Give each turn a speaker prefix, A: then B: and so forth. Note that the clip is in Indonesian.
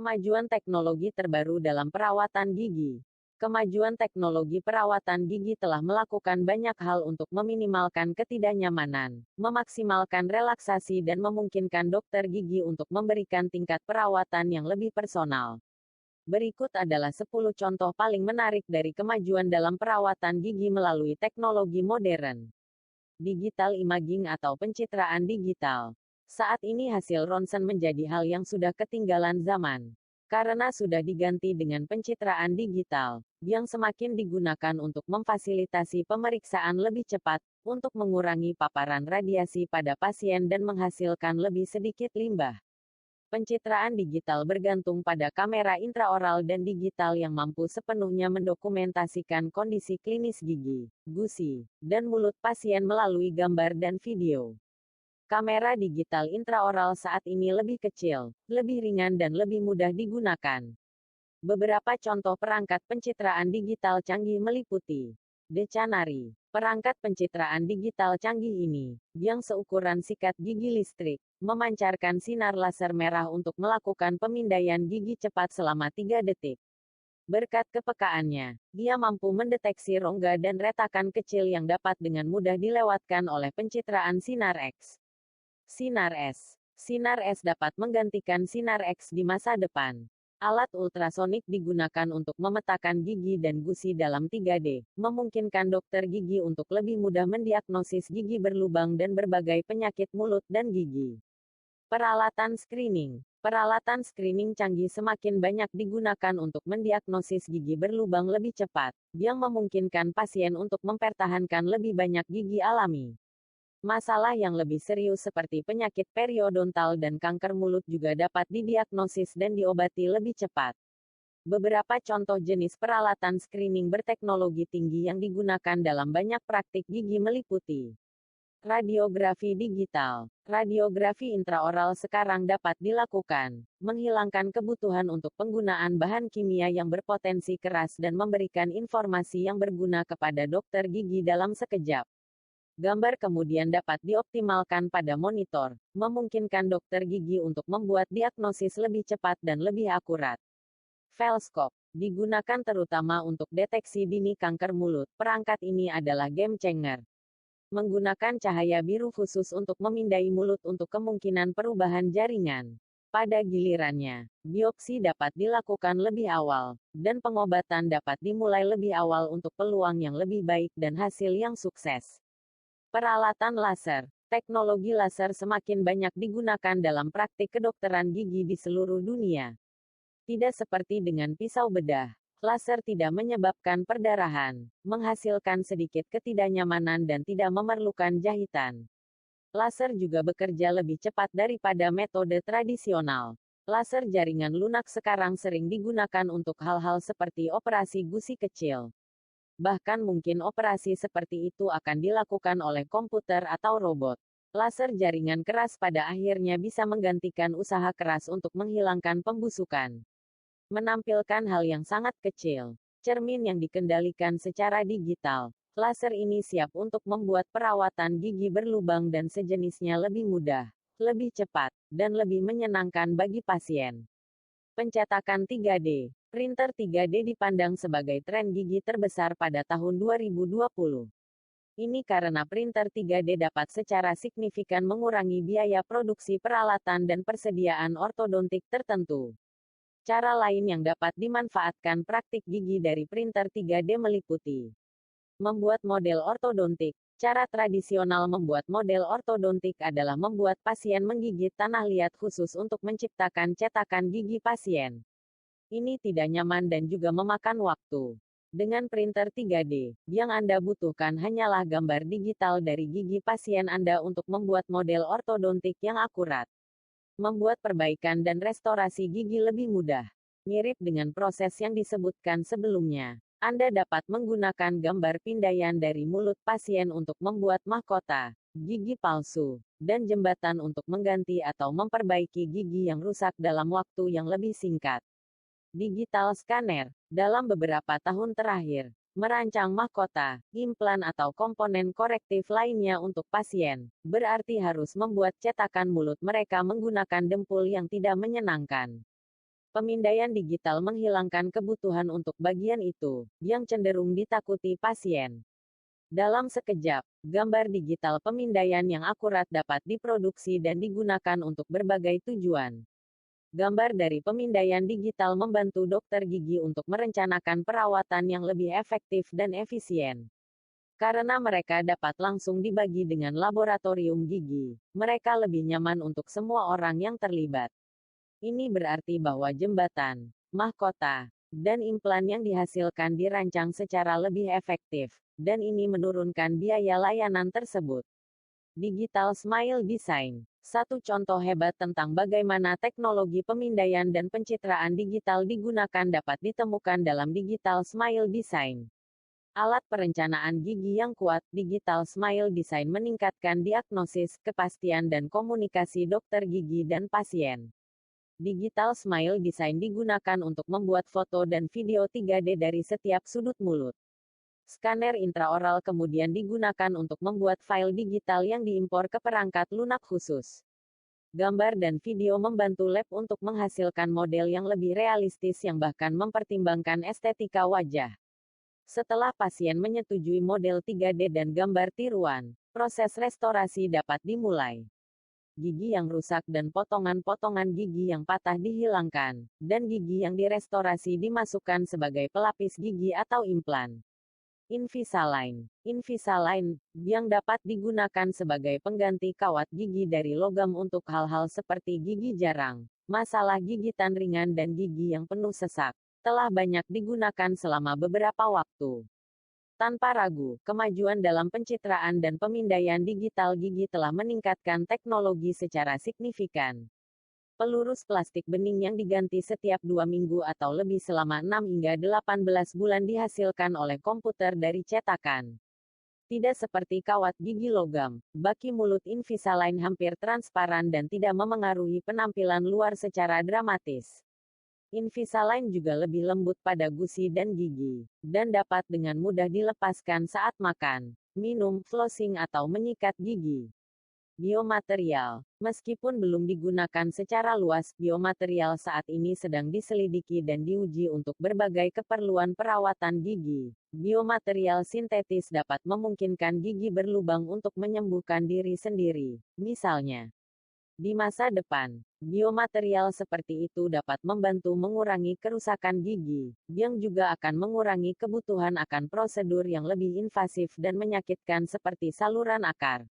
A: Kemajuan teknologi terbaru dalam perawatan gigi. Kemajuan teknologi perawatan gigi telah melakukan banyak hal untuk meminimalkan ketidaknyamanan, memaksimalkan relaksasi dan memungkinkan dokter gigi untuk memberikan tingkat perawatan yang lebih personal. Berikut adalah 10 contoh paling menarik dari kemajuan dalam perawatan gigi melalui teknologi modern. Digital imaging atau pencitraan digital. Saat ini hasil ronsen menjadi hal yang sudah ketinggalan zaman. Karena sudah diganti dengan pencitraan digital, yang semakin digunakan untuk memfasilitasi pemeriksaan lebih cepat, untuk mengurangi paparan radiasi pada pasien dan menghasilkan lebih sedikit limbah. Pencitraan digital bergantung pada kamera intraoral dan digital yang mampu sepenuhnya mendokumentasikan kondisi klinis gigi, gusi, dan mulut pasien melalui gambar dan video. Kamera digital intraoral saat ini lebih kecil, lebih ringan dan lebih mudah digunakan. Beberapa contoh perangkat pencitraan digital canggih meliputi Decanari. Perangkat pencitraan digital canggih ini, yang seukuran sikat gigi listrik, memancarkan sinar laser merah untuk melakukan pemindaian gigi cepat selama 3 detik. Berkat kepekaannya, dia mampu mendeteksi rongga dan retakan kecil yang dapat dengan mudah dilewatkan oleh pencitraan sinar X. Sinar S. Sinar S dapat menggantikan sinar X di masa depan. Alat ultrasonik digunakan untuk memetakan gigi dan gusi dalam 3D, memungkinkan dokter gigi untuk lebih mudah mendiagnosis gigi berlubang dan berbagai penyakit mulut dan gigi. Peralatan screening. Peralatan screening canggih semakin banyak digunakan untuk mendiagnosis gigi berlubang lebih cepat, yang memungkinkan pasien untuk mempertahankan lebih banyak gigi alami. Masalah yang lebih serius seperti penyakit periodontal dan kanker mulut juga dapat didiagnosis dan diobati lebih cepat. Beberapa contoh jenis peralatan screening berteknologi tinggi yang digunakan dalam banyak praktik gigi meliputi radiografi digital. Radiografi intraoral sekarang dapat dilakukan, menghilangkan kebutuhan untuk penggunaan bahan kimia yang berpotensi keras dan memberikan informasi yang berguna kepada dokter gigi dalam sekejap. Gambar kemudian dapat dioptimalkan pada monitor, memungkinkan dokter gigi untuk membuat diagnosis lebih cepat dan lebih akurat. Felscope digunakan terutama untuk deteksi dini kanker mulut. Perangkat ini adalah game changer. Menggunakan cahaya biru khusus untuk memindai mulut untuk kemungkinan perubahan jaringan. Pada gilirannya, biopsi dapat dilakukan lebih awal, dan pengobatan dapat dimulai lebih awal untuk peluang yang lebih baik dan hasil yang sukses. Peralatan laser. Teknologi laser semakin banyak digunakan dalam praktik kedokteran gigi di seluruh dunia. Tidak seperti dengan pisau bedah, laser tidak menyebabkan perdarahan, menghasilkan sedikit ketidaknyamanan dan tidak memerlukan jahitan. Laser juga bekerja lebih cepat daripada metode tradisional. Laser jaringan lunak sekarang sering digunakan untuk hal-hal seperti operasi gusi kecil. Bahkan mungkin operasi seperti itu akan dilakukan oleh komputer atau robot. Laser jaringan keras pada akhirnya bisa menggantikan usaha keras untuk menghilangkan pembusukan. Menampilkan hal yang sangat kecil. Cermin yang dikendalikan secara digital. Laser ini siap untuk membuat perawatan gigi berlubang dan sejenisnya lebih mudah, lebih cepat, dan lebih menyenangkan bagi pasien. Pencetakan 3D. Printer 3D dipandang sebagai tren gigi terbesar pada tahun 2020. Ini karena printer 3D dapat secara signifikan mengurangi biaya produksi peralatan dan persediaan ortodontik tertentu. Cara lain yang dapat dimanfaatkan praktik gigi dari printer 3D meliputi membuat model ortodontik. Cara tradisional membuat model ortodontik adalah membuat pasien menggigit tanah liat khusus untuk menciptakan cetakan gigi pasien. Ini tidak nyaman dan juga memakan waktu. Dengan printer 3D, yang Anda butuhkan hanyalah gambar digital dari gigi pasien Anda untuk membuat model ortodontik yang akurat. Membuat perbaikan dan restorasi gigi lebih mudah. Mirip dengan proses yang disebutkan sebelumnya. Anda dapat menggunakan gambar pindaian dari mulut pasien untuk membuat mahkota, gigi palsu, dan jembatan untuk mengganti atau memperbaiki gigi yang rusak dalam waktu yang lebih singkat. Digital scanner. Dalam beberapa tahun terakhir, merancang mahkota, implan atau komponen korektif lainnya untuk pasien, berarti harus membuat cetakan mulut mereka menggunakan dempul yang tidak menyenangkan. Pemindaian digital menghilangkan kebutuhan untuk bagian itu, yang cenderung ditakuti pasien. Dalam sekejap, gambar digital pemindaian yang akurat dapat diproduksi dan digunakan untuk berbagai tujuan. Gambar dari pemindaian digital membantu dokter gigi untuk merencanakan perawatan yang lebih efektif dan efisien. Karena mereka dapat langsung dibagi dengan laboratorium gigi, mereka lebih nyaman untuk semua orang yang terlibat. Ini berarti bahwa jembatan, mahkota, dan implan yang dihasilkan dirancang secara lebih efektif, dan ini menurunkan biaya layanan tersebut. Digital Smile Design. Satu contoh hebat tentang bagaimana teknologi pemindaian dan pencitraan digital digunakan dapat ditemukan dalam Digital Smile Design. Alat perencanaan gigi yang kuat, Digital Smile Design meningkatkan diagnosis, kepastian dan komunikasi dokter gigi dan pasien. Digital Smile Design digunakan untuk membuat foto dan video 3D dari setiap sudut mulut. Skaner intraoral kemudian digunakan untuk membuat file digital yang diimpor ke perangkat lunak khusus. Gambar dan video membantu lab untuk menghasilkan model yang lebih realistis yang bahkan mempertimbangkan estetika wajah. Setelah pasien menyetujui model 3D dan gambar tiruan, proses restorasi dapat dimulai. Gigi yang rusak dan potongan-potongan gigi yang patah dihilangkan, dan gigi yang direstorasi dimasukkan sebagai pelapis gigi atau implan. Invisalign. Invisalign, yang dapat digunakan sebagai pengganti kawat gigi dari logam untuk hal-hal seperti gigi jarang, masalah gigitan ringan dan gigi yang penuh sesak, telah banyak digunakan selama beberapa waktu. Tanpa ragu, kemajuan dalam pencitraan dan pemindaian digital gigi telah meningkatkan teknologi secara signifikan. Pelurus plastik bening yang diganti setiap 2 minggu atau lebih selama 6 hingga 18 bulan dihasilkan oleh komputer dari cetakan. Tidak seperti kawat gigi logam, baki mulut Invisalign hampir transparan dan tidak memengaruhi penampilan luar secara dramatis. Invisalign juga lebih lembut pada gusi dan gigi, dan dapat dengan mudah dilepaskan saat makan, minum, flossing atau menyikat gigi. Biomaterial. Meskipun belum digunakan secara luas, biomaterial saat ini sedang diselidiki dan diuji untuk berbagai keperluan perawatan gigi. Biomaterial sintetis dapat memungkinkan gigi berlubang untuk menyembuhkan diri sendiri, misalnya. Di masa depan, biomaterial seperti itu dapat membantu mengurangi kerusakan gigi, yang juga akan mengurangi kebutuhan akan prosedur yang lebih invasif dan menyakitkan seperti saluran akar.